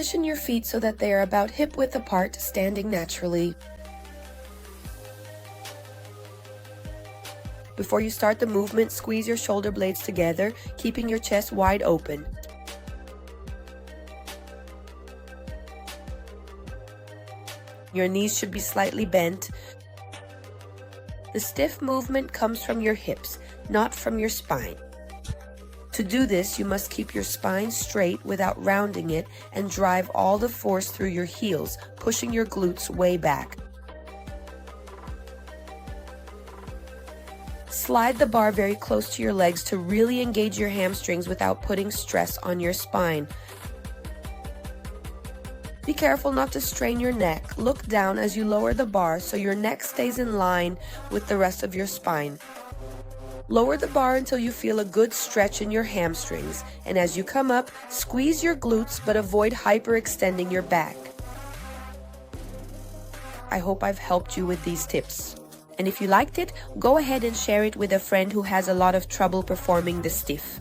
Position your feet so that they are about hip width apart, standing naturally. Before you start the movement, squeeze your shoulder blades together, keeping your chest wide open. Your knees should be slightly bent. The stiff movement comes from your hips, not from your spine. To do this, you must keep your spine straight without rounding it and drive all the force through your heels, pushing your glutes way back. Slide the bar very close to your legs to really engage your hamstrings without putting stress on your spine. Be careful not to strain your neck. Look down as you lower the bar so your neck stays in line with the rest of your spine. Lower the bar until you feel a good stretch in your hamstrings, and as you come up, squeeze your glutes but avoid hyperextending your back. I hope I've helped you with these tips. And if you liked it, go ahead and share it with a friend who has a lot of trouble performing the stiff.